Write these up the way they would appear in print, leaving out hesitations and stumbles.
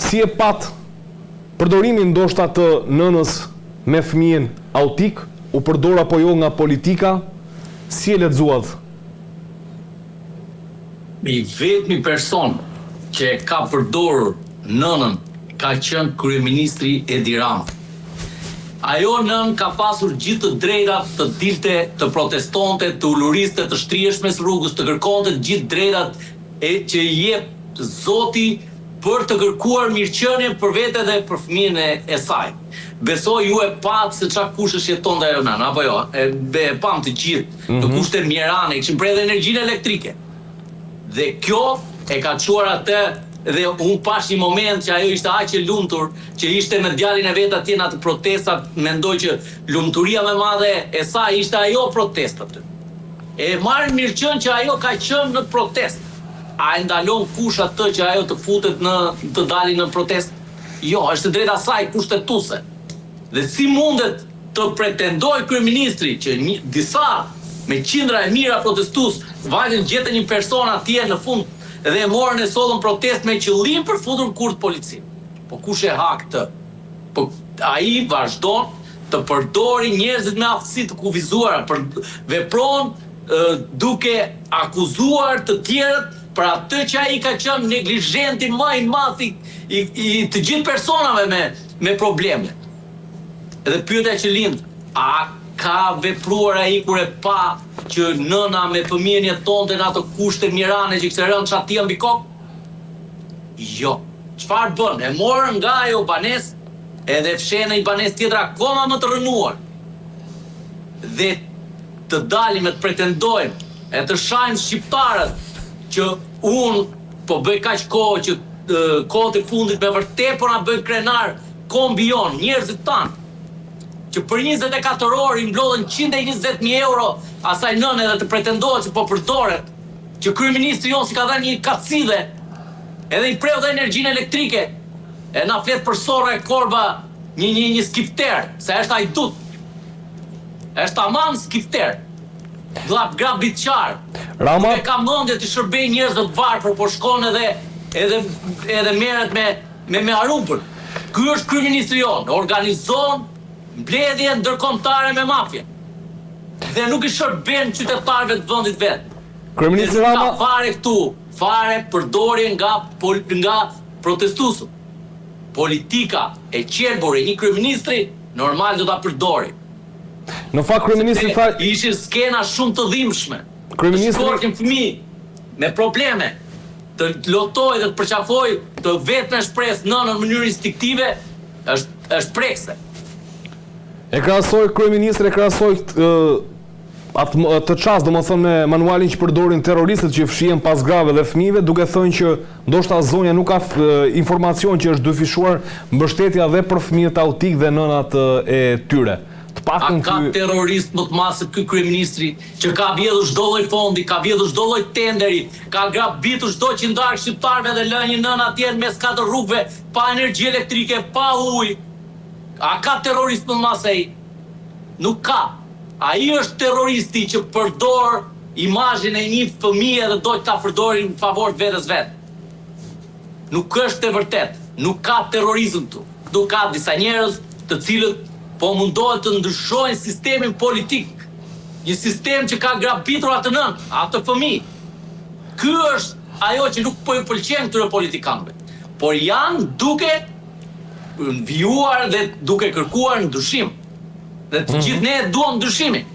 si e pat përdorimin ndoshta të nënës me fëmijën autik, u përdor apo jo nga politika, si e lexuat? I vetmi person që ka përdorur nënën ka qenë kryeministri Edi Rama. Ajo nën ka pasur gjithë të drejtat të dilte, të protestonte, të uluriste, të shtrihesh mes rrugës, të kërkonte të gjithë drejtat që i jep Zoti për të kërkuar mirëqenie për vete dhe për fëmijën e saj. Besoj ju e pat se çka kushësh jetonte ajo nën, apo jo? E pam të gjithë, të kushtet mjerane, kishin prerë energjinë elektrike. Dhe kjo e ka çuar atë. Dhe unë pash një moment që ajo ishte aq e lumtur, që ishte me djalin e vet atje në atë protestat, mendoj që lumturia më madhe e saj ishte ajo protestat. E marrin mirëqen që ajo ka qenë në protest. A e ndalon kush atë që ajo të futet të dalin në protest? Jo, është drejta saj kushtetuese. Dhe si mundet të pretendoj kryeministri që disa me qindra e mira protestues vajnë gjetën një person atje në fund dhe e morën e sollën protest me qëllim për futur kurth policin. Po kush e ha këtë? Po ai vazhdon të përdori njerëzit me aftësi të kufizuara, vepron duke akuzuar të tjerët për atë që ai ka qenë neglizhenti më i madh i të gjithë personave me probleme. Edhe pyetja që lind, a ka vepruar ai kur e pa që nëna me fëmijën jetonte në ato kushte mjerane që kishte rënë çatia mbi kokë? Jo. Çfarë bën? E morën nga ajo banesë edhe fshen një banesë tjetër akoma më të rënuar. Dhe të dalim e të pretendojmë e të shajmë shqiptarët që unë po bëj kaq kohë që kohët e fundit me vërtet po na bëjnë krenar kombion, njerëzit tanë, që për 24 orë i mblodhen 120.000 euro asaj nënë edhe të pretendohet që po përdoret, që kryeministri jonë si ka dhënë një kacide, edhe i preu dhe energjinë elektrike, e na flet për sorra e korba një skifter, se është hajdut. Është tamam skifter. Grab bitçar. Rama nuk e ka mendje të shërbej njerëz të varfër, por shkon edhe merret me harumpën. Ky është kryeministri jonë, organizon mbledhje ndërkombëtare me mafia. Dhe nuk i shërben qytetarëve të vendit vet. Kryeministri Rama ka fare këtu, fare përdorje nga protestuesët. Politika e qelbur e një kryeministri normal do ta përdori. Në fakt kryeministri tha ishin skena shumë të dhimbshme. Kryeministri shkortin fëmijë me probleme, të lotoj dhe të përqafoj të vetme shpresë në mënyrë instinktive është prekse. E krahasoi kryeministri atë çast, domethënë me manualin që përdorin terroristët që fshihen pas grave dhe fëmijëve, duke thënë që ndoshta zonja nuk ka informacion që është dyfishuar mbështetja dhe për fëmijët autik dhe nënat e tyre. A ka terrorist më të madh se ky kryeministri që ka vjedhur çdo lloj fondi, ka vjedhur çdo lloj tenderi, ka grabitur çdo qindar shqiptarëve dhe lënë një nën atje mes katër rrugëve pa energji elektrike, pa ujë. A ka terrorist më të madh se ai? Nuk ka. Ai është terroristi që përdor imazhin e një fëmije dhe do të ta përdori në favor të vetes vet. Nuk është e vërtet. Nuk ka terrorizëm këtu. Këtu ka disa njerëz të cilët po mundohet të ndryshojnë sistemin politik. Një sistem që ka grabitur atë nën, atë fëmijë. Ky është ajo që nuk po i pëlqen këtyre politikanëve. Por janë duke vijuar dhe duke kërkuar ndryshim. Dhe të gjithë ne duam ndryshimin.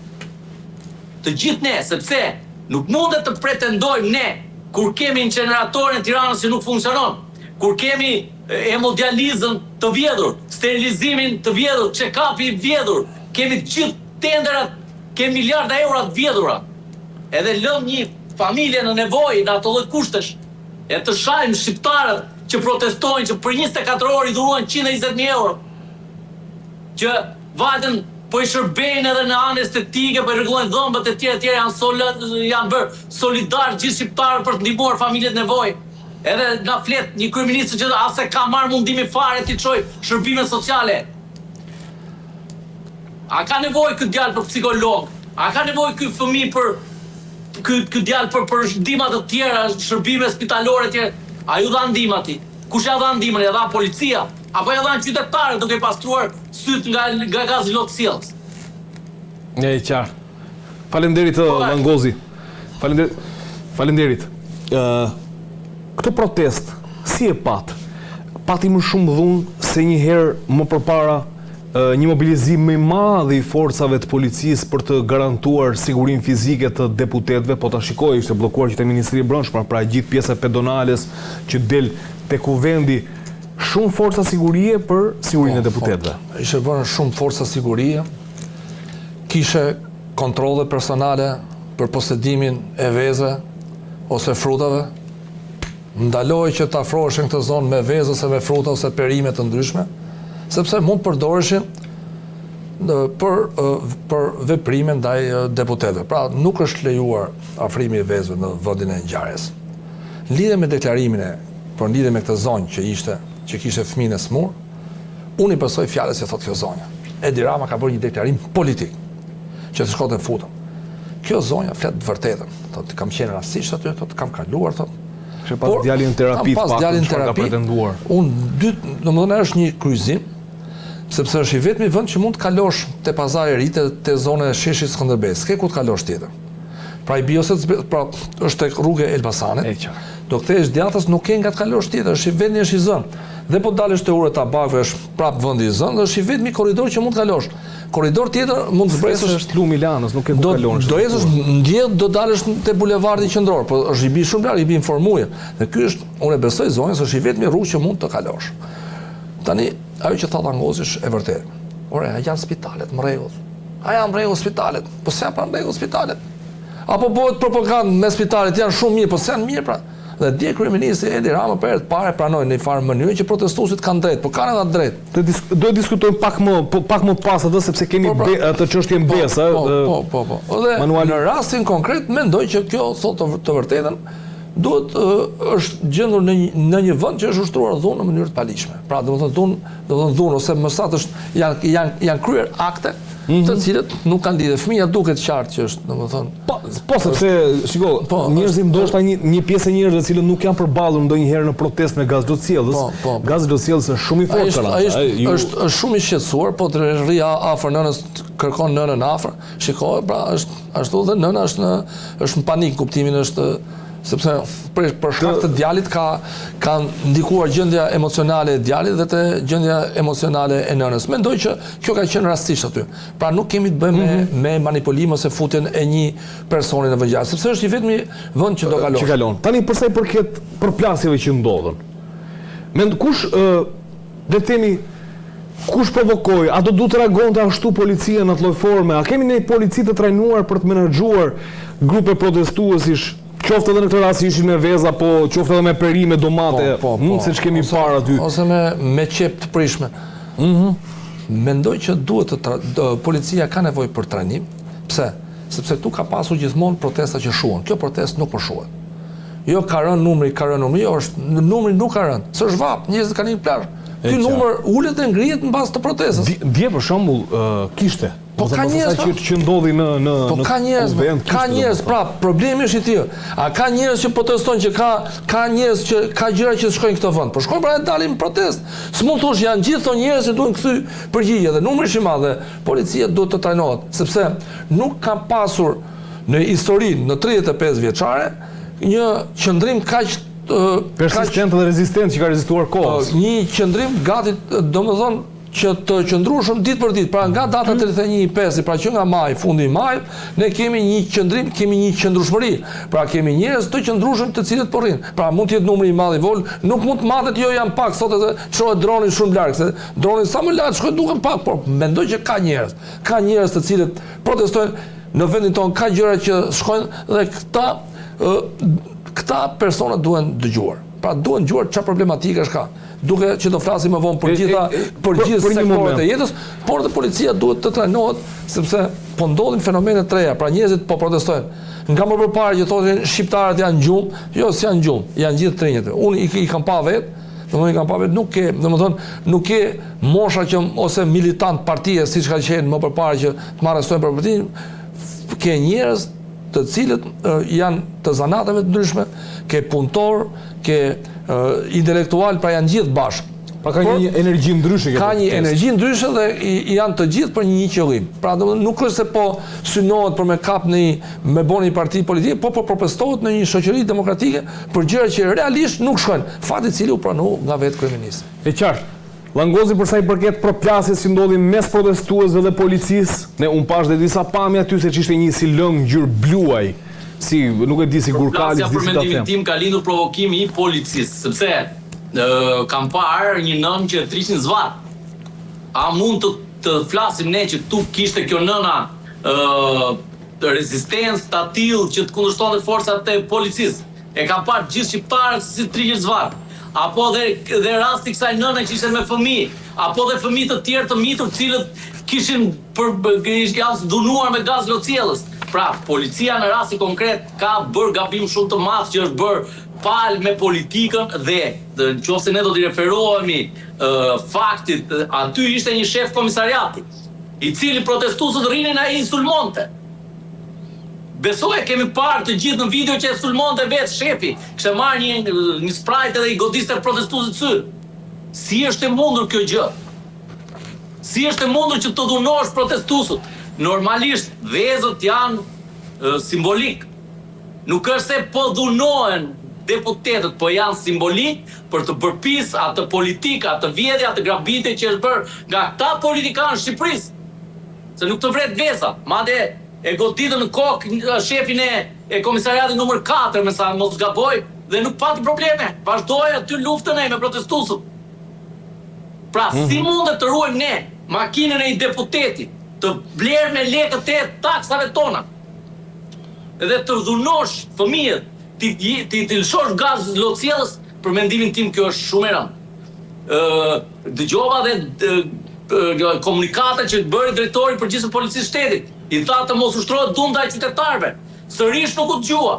Të gjithë ne, sepse nuk mundet të pretendojmë ne, kur kemi inceneratorin në Tiranës që nuk funksionon, kur kemi hemodializën të vjedhur, sterilizimin të vjedhur, check-up i vjedhur, kemi gjithë tenderat, kemi miliarda euro të vjedhura. Edhe lëm një familje në nevojë në ato lloj kushtesh, e të shajmë shqiptarët që protestojnë që për 24 orë i dhuruan 120.000 euro. Që vajten po i shërbejnë edhe në anë estetike, po i rregullojnë dhëmbët e tjera janë bërë solidar gjithë shqiptarët për të ndihmuar familjet në nevojë. Edhe nga flet një kryeminist që ase ka marrë mundimi fare t'i çojë shërbime sociale. A ka nevojë ky djalë për psikolog? A ka nevojë ky fëmijë për ky djalë për ndihma të tjera, shërbime spitalore të tjera? A ju dha ndihmë atij? Kush ja dha ndihmën? Ja dha policia? Apo ja dha qytetarët duke pastruar syt nga gazi lotësjellës? E qartë. Faleminderit Langozi. Faleminderit. Këtë protest si e pat? Pati më shumë dhunë se një herë më përpara një mobilizim më i madh i forcave të policisë për të garantuar sigurinë fizike të deputetëve, po ta shikoj, ishte bllokuar që te Ministria e Brendshme, pra gjithë pjesa pedonales që del tek kuvendi, shumë forca sigurie për sigurinë e deputetëve. Ishte bërë shumë forca sigurie, kishe kontrolle personale për posedimin e vezëve ose frutave, ndaloj që të afroheshin këtë zonë me vezë ose me fruta ose perime të ndryshme, sepse mund përdoreshin për veprime ndaj deputetëve. Pra nuk është lejuar afrimi i vezëve në vendin e ngjarjes. Lidhe me deklarimin por lidhe me këtë zonjë që kishte fëmijën e smur, unë i besoj fjalës që thot kjo zonja. Edi Rama ka bërë një deklarim politik që të shkote futën. Kjo zonja flet vërtetën. Thotë kam qenë rastisht aty, thotë kam kaluar, thotë. Pas djalin terapi, ka pretenduar. Domethënë është një kryqëzim, sepse është i vetmi vend që mund të kalosh te pazari i ri, te zona e sheshit Skënderbes. S'ke ku të kalosh tjetër. Pra i bioset, pra është tek rruga e Elbasanit. Do kthehesh djatës, nuk ke nga të kalosh tjetër, është i vendi është i zënë. Dhe po dalësh te ura tabakëve është prap vendi i zënë, është i vetmi korridor që mund të kalosh. Korridor tjetër mund të zbresësh është lumi Lanës, nuk ke ku kalosh. Do ecësh ndjet, do dalësh te bulevardi qendror, po është i bi shumë larg, i bi informuje. Dhe ky është, unë e besoj zonës, është i vetmi rrugë që mund të kalosh. Tani ajo që tha Langozi është e vërtetë. Ore, janë spitalet më rregull. A janë rregull spitalet? Po s'janë pra rregull spitalet. Apo bëhet propagandë me spitalet, janë shumë mirë, po s'janë mirë pra. Dhe dje kryeministri Edi Rama për herë të parë pranoi në një farë mënyrë që protestuesit kanë drejt, po kanë edhe drejt. Do diskutojmë pak më pas atë sepse kemi atë çështjen Besa. Po. Dhe në rastin konkret mendoj që kjo thotë të vërtetën duhet është gjendur në një vend që është ushtruar dhunë në mënyrë të paligjshme. Pra domethënë dhunë ose më saktë është janë kryer akte të cilët nuk kanë lidhje. Fëmia duket qartë që është, domethënë. Po sepse, shiko, njerëzit ndoshta një pjesë e njerëzve të cilët nuk janë përballur ndonjëherë në protestë me gazlotësjellës. Gazlotësjellës është shumë i fortë. Është shumë i shqetësuar, po të rri afër nënës, kërkon nënën afër. Shikoj, pra është ashtu dhe nëna është në panik, kuptimin është sepse për shkak të djalit ka ndikuar gjendja emocionale e djalit dhe te gjendja emocionale e nënës. Mendoj që kjo ka qenë rastisht aty. Pra nuk kemi të bëjmë me manipulim ose futjen e një personi në vëngjas, sepse është i vetmi vend që do kalosh. Tani përsa i përket përplasjeve që ndodhen. Kush le të themi kush provokoi? A do duhet të reagonte ashtu policia në atë lloj forme? A kemi ne polici të trajnuar për të menaxhuar grupe protestuesish? Qoftë edhe në këtë rast ishin me veza, po qoftë edhe me perime, domate, se që kemi parë aty. Ose me qep të prishme. Mendoj që duhet policia ka nevojë për trajnim. Pse? Sepse këtu ka pasur gjithmonë protesta që shuhen. Kjo protestë nuk po shuhet. Jo ka rënë numri, jo numri nuk ka rënë. S'është vap, njerëzit kanë një plazh. Ky numër ulet dhe ngrihet mbas të protestës. Dje për shembull kishte. Po ka njerëz që ndodhi në ka njerëz, pra problemi është i tillë. A ka njerëz që protestojnë që ka njerëz që ka gjëra që shkojnë në këtë vend. Po shkojnë pra dalin në protestë. S'mund thosh janë gjithë këto njerëz që duhen kthy përgjigje dhe numri është i madh. Policia duhet të trajnohet, sepse nuk ka pasur në historinë në 35 vjeçare një qendrim kaq persistent dhe rezistent që ka rezistuar kohës. Një qendrim gati, domethënë që të qëndrueshëm ditë për ditë, pra nga data 31/5, pra që nga maj, fundi i majit, ne kemi një qëndrim, kemi një qëndrueshmëri. Pra kemi njerëz të qëndrueshëm të cilët po rrinë. Pra mund të jetë numri i madh i vol, nuk mund të matet jo janë pak, sot edhe çohet droni shumë larg, se droni sa më lart shkojnë duken pak, por mendoj që ka njerëz. Ka njerëz të cilët protestojnë në vendin tonë, ka gjëra që shkojnë dhe këta persona duhen dëgjuar. Pra duhen dëgjuar çfarë problematikash ka. Duke që do flasim më vonë për gjithë sektorët e jetës, por dhe policia duhet të trajnohet sepse po ndodhin fenomene të reja, pra njerëzit po protestojnë. Nga më përpara që thotin shqiptarët janë gjumë, jo s'janë gjumë, janë gjithë trinjët. Unë i kam pa vetë, nuk ke mosha që ose militant partie siç ka qenë më përpara që të marrësojnë për partinë, ke njerëz të cilët janë të zanateve të ndryshme, ke punëtor, ke intelektual, pra janë gjithë bashkë. Pra ka një energji ndryshe. Ka një energji ndryshe dhe janë të gjithë për një qëllim. Pra nuk është se po synohet për me kap me bo një parti politike, po protestohet në një shoqëri demokratike për gjëra që realisht nuk shkojnë. Fati cili u pranu nga vetë kryeministri. E qartë. Langozi përsa i përket proplasjes që ndodhi mes protestuesve dhe policisë, ne unë pash dhe disa pamja aty se që ishte një si lëng gjyrë bluaj, si nuk e di si gurkali, si ta them. Proplasja për mendimin tim ka lindur provokimi i policisë, sepse kam parë një nën që trishin zvat. A mund të flasim ne që tu kishte kjo nëna rezistencë të atil që të kundërshtonte forcat e policisë. E kam parë gjithë shqiptarët si trishin zvat. Apo dhe rasti kësaj nëne që ishte me fëmijë, apo dhe fëmijë të tjerë të mitur cilët kishin dunuar me gaz locjellës. Pra, policia në rasti konkret ka bërë gabim shumë të madh që është bërë palë me politikën dhe nëse ne do t'i referohemi faktit, aty ishte një shef komisariati, i cili protestuesët rrinin ai insulmonte. Besoj kemi parë të gjithë në video që e sulmonte vetë shefi, kishte marrë një sprite dhe i godiste protestuesët sy. Si është e mundur kjo gjë? Si është e mundur që të dhunosh protestuesët? Normalisht vezët janë simbolik. Nuk është se po dhunohen deputetët, po janë simbolik për të përpis atë politika, atë vjedhje, atë grabitje që është bërë nga këta politikanë në Shqipërisë. Se nuk të vret vesa, madje e goditën në kokë shefin e komisariatit numër 4, me sa mos gaboj, dhe nuk pati probleme. Vazhdoi aty luftën e me protestuesët. Pra, si mundet të ruajmë ne makinën e një deputeti, të blerë me lekët e taksave tona, edhe të dhunosh fëmijët, ti lëshosh gaz locjellës, për mendimin tim kjo është shumë e rëndë. Dëgjova dhe komunikata që bëri drejtori përgjithshëm policisë shtetit. I tha të mos ushtrohet dhunë ndaj qytetarëve. Sërish nuk u dëgjua.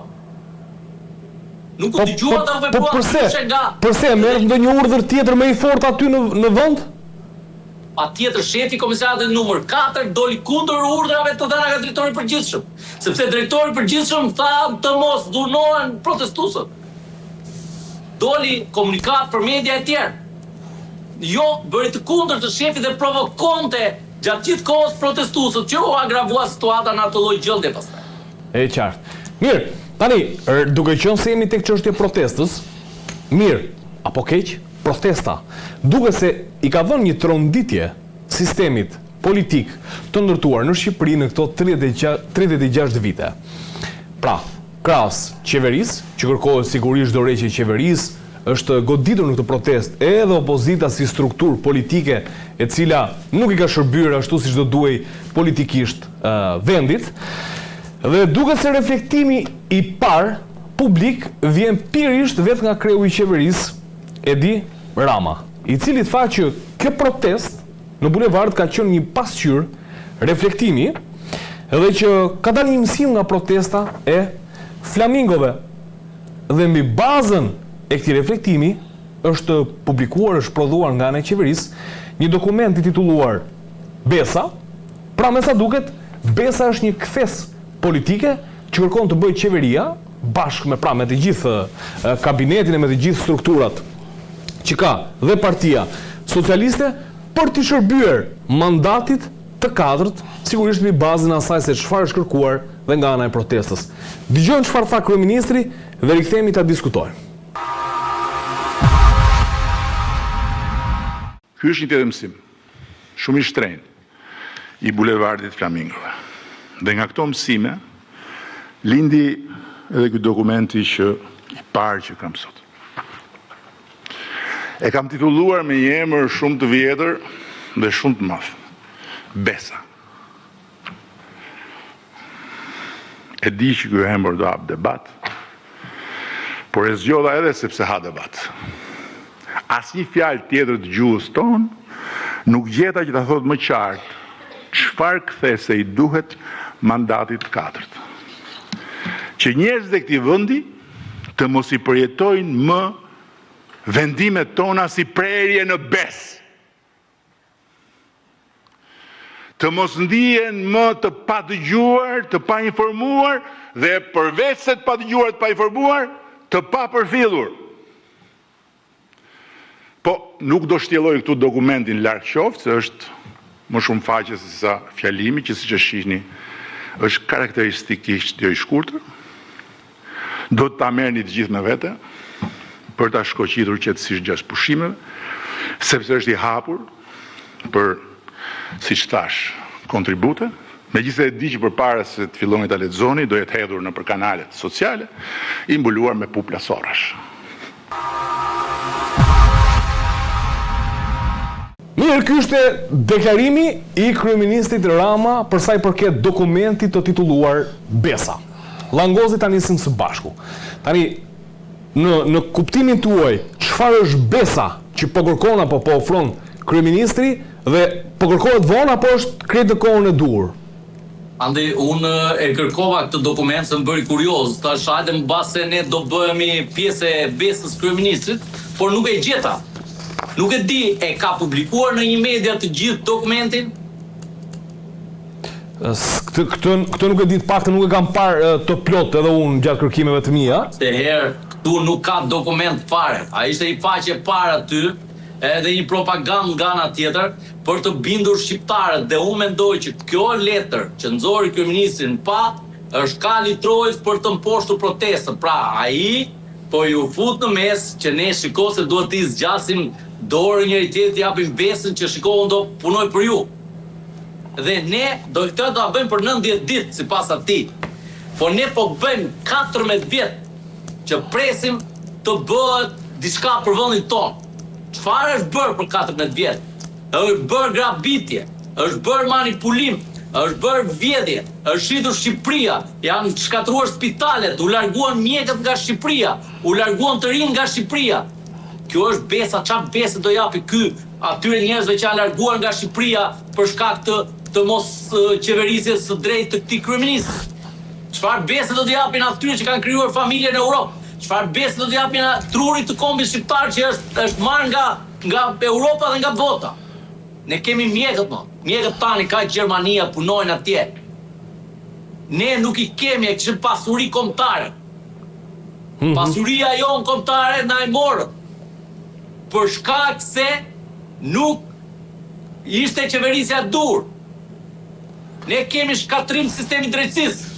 Nuk u dëgjua ta vepruar nga. Përse merr ndonjë urdhër tjetër më i fortë aty në vend? Patjetër shefi komisariatit numër 4 doli kundër urdhrave të dhëna nga drejtori i përgjithshëm, sepse drejtori i përgjithshëm tha të mos dhunohen protestuesët. Doli komunikat për media e tjerë. Jo, bëri të kundërt të shefit dhe provokonte gjatë gjithë kohës protestuesët, që u agravua situata në atë lloj gjëllje pastaj. E qartë. Mirë, tani, duke qenë se jemi tek çështja e protestës, mirë apo keq, protesta, duke se i ka dhënë një tronditje sistemit politik të ndërtuar në Shqipëri në këto 36 vite. Pra, krahas qeverisë, që kërkohet sigurisht dorëheqje e qeverisë, është goditur në këtë protest edhe opozita si strukturë politike e cila nuk i ka shërbyer ashtu siç do duhej politikisht vendit. Dhe duke se reflektimi i parë publik vjen pirisht vetë nga kreu i qeverisë, Edi Rama, i cili tha që kjo protest në bulevard ka qenë një pasqyrë reflektimi dhe që ka dalë një mësim nga protesta e flamingove. Dhe mbi bazën e këtij reflektimi është publikuar, është prodhuar nga ana e qeverisë një dokument i titulluar Besa. Pra me sa duket, Besa është një kthes politike që kërkon të bëjë qeveria bashkë me të gjithë kabinetin e me të gjithë strukturat që ka dhe partia socialiste për të shërbyer mandatit të kadrët, sigurisht mbi bazën e asaj se çfarë është kërkuar dhe nga ana e protestës. Dëgjojmë çfarë tha kryeministri dhe rikthehemi ta diskutojmë. Ky është një tjetër mësim, shumë i shtrenjtë i bulevardit Flamingove. Dhe nga këto mësime, lindi edhe ky dokumenti që i parë që kam sot. E kam titulluar me një emër shumë të vjetër dhe shumë të madh. Besa. E di që ky emër do hap debat, por e zgjodha edhe sepse ha debat. Asnjë fjalë tjetër të gjuhës tonë nuk gjeta që ta thotë më qartë çfarë kthese i duhet mandatit të katërt. Që njerëzit e këtij vendi të mos i përjetojnë më vendimet tona si prerje në besë. Të mos ndihen më të padëgjuar, të painformuar dhe përveç se të padëgjuar, të painformuar, të papërfillur. Po nuk do shtjelloj këtu dokumentin larg qoftë, se është më shumë faqe se sa fjalimi, që siç e shihni është karakteristikisht jo i shkurtër. Do të ta merrni të gjithë me vete për ta shkoqitur qetësisht gjatë pushimeve, sepse është i hapur për, siç thash, kontribute. Megjithëse e di që përpara se të filloni ta lexoni, do jetë hedhur nëpër kanalet sociale, i mbuluar me puplasorash. Mirë, ky ishte deklarimi i kryeministrit Rama për sa i përket dokumentit të titulluar Besa. Llangozit ta nisim së bashku. Tani, në kuptimin tuaj, çfarë është Besa që po kërkon apo po ofron kryeministri dhe po kërkohet vonë apo është krejt në kohën e dur? Andi, unë e kërkova këtë dokument se më bëri kurioz, tash hajde më base ne do bëhemi pjesë e Besës kryeministrit, por nuk e gjeta. Nuk e di, e ka publikuar në një media të gjithë dokumentin? Këtë nuk e di, të paktën nuk e kam parë të plot edhe unë gjatë kërkimeve të mia. Se herë, këtu nuk ka dokument fare. A ishte i faqe para aty, edhe një propagandë nga ana tjetër, për të bindur shqiptarët, dhe unë mendoj që kjo letër që nxori kryeministrin pa, është kali trojës për të mposhtur protestën. Pra, ai po ju fut në mes që ne shiko se duhet t'i zgjasim dorë njëri tjetrit, japim Besën që shiko unë do punoj për ju. Dhe ne do këtë do bëjmë për 90 ditë sipas atij. Po ne po bëjmë 14 vjet që presim të bëhet diçka për vendin tonë. Çfarë është bërë për 14 vjet? Është bërë grabitje, është bërë manipulim, është bërë vjedhje, është shitur Shqipëria, janë shkatruar spitalet, u larguan mjekët nga Shqipëria, u larguan të rinë nga Shqipëria. Kjo është Besa, çfarë Besë do japi ky atyre njerëzve që janë larguar nga Shqipëria për shkak të mos qeverisjes së drejtë të këtij kryeministri? Çfarë Besë do t'i japin atyre që kanë krijuar familje në Europë? Çfarë Besë do t'i japin trurit të kombit shqiptar që është marrë nga Europa dhe nga bota? Ne kemi mjekët, mjekët tani ka Gjermania punojnë atje. Ne nuk i kemi, e kishim pasuri kombëtare. Pasuria jonë kombëtare na e morën. Për shkak se nuk ishte qeverisja dur. Ne kemi shkatrim sistemi drejtësisë.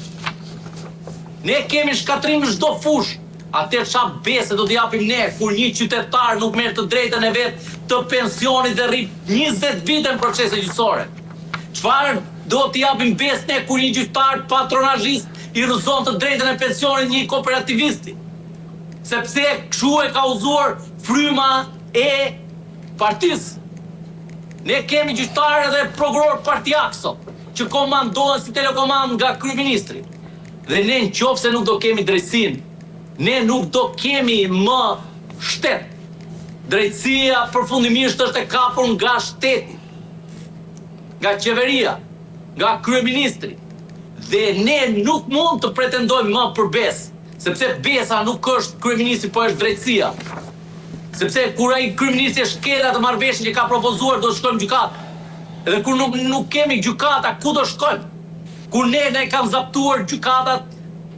Ne kemi shkatrim në çdo fushë. Atëherë çfarë Besë do t'i japim ne kur një qytetar nuk merr të drejtën e vet të pensionit dhe rri 20 vite në procese gjyqësore? Çfarë do t'i japim Besë ne kur një gjyqtar patronazhist i rrëzon të drejtën e pensionit një kooperativisti? Sepse kështu e ka uzuar fryma e partisë. Ne kemi gjyqtarë dhe prokuror partijak sot, që komandohen si telekomand nga kryeministri. Dhe ne nëse nuk do kemi drejtësinë, ne nuk do kemi më shtet. Drejtësia përfundimisht është e kapur nga shteti, nga qeveria, nga kryeministri. Dhe ne nuk mund të pretendojmë më për Besë, sepse Besa nuk është kryeministri, po është drejtësia. Sepse kur ai kryeministri shkel atë marrëveshje që ka propozuar, do të shkojmë gjykatë. Edhe kur nuk kemi gjykata, ku do shkojmë? Kur ne kanë zaptuar gjykatat,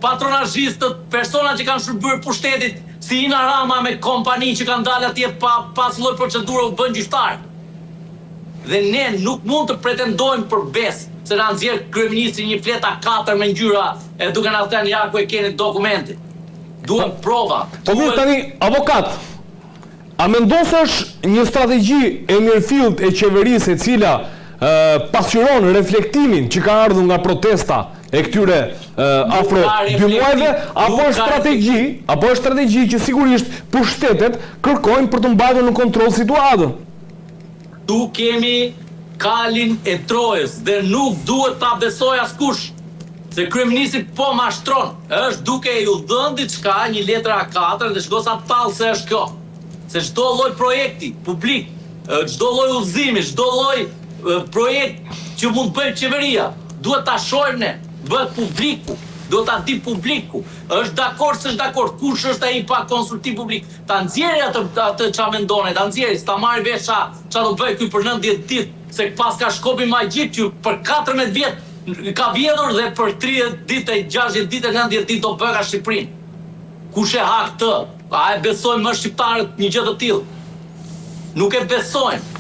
patronazhistët, persona që kanë shërbyer pushtetit, si Ina Rama me kompani që kanë dalë atje pas lloj procedure u bën gjyqtar. Dhe ne nuk mund të pretendojmë për Besë, se na nxjerr kryeministri një flet A4 me ngjyra e duke na thënë ja ku e keni dokumentin. Duhen prova. Po mirë tani, avokat, a mendon se është një strategji e mirëfillt e qeverisë e cila pasqyron reflektimin që ka ardhur nga protesta e këtyre afro 2 muajve, apo është strategji që sigurisht pushtetet kërkojnë për të mbajtur në kontroll situatën? Tu kemi kalin e trojës dhe nuk duhet ta besoj askush, se kryeministri po mashtron, është duke ju dhënë diçka, një letër A4 dhe shko sa tallë se është kjo. Se çdo lloj projekti publik, çdo lloj udhëzimi, çdo lloj projekt që mund bëjë qeveria, duhet ta shohim ne, bëhet publiku, duhet ta di publiku, është dakord se është dakord, kush është ai pa konsultim publik, ta nxjerrë atë çfarë mendon, ta nxjerrë, ta marrë vesh çfarë do bëj ky për 90 ditë, se pas ka shkopi magjik që për 14 vjet ka vjedhur dhe për 30 ditë, 60 ditë, 90 ditë do bëj ka Shqipërinë. Kush e ha këtë? A e besojnë më shqiptarët një gjë të tillë? nuk e besojnë.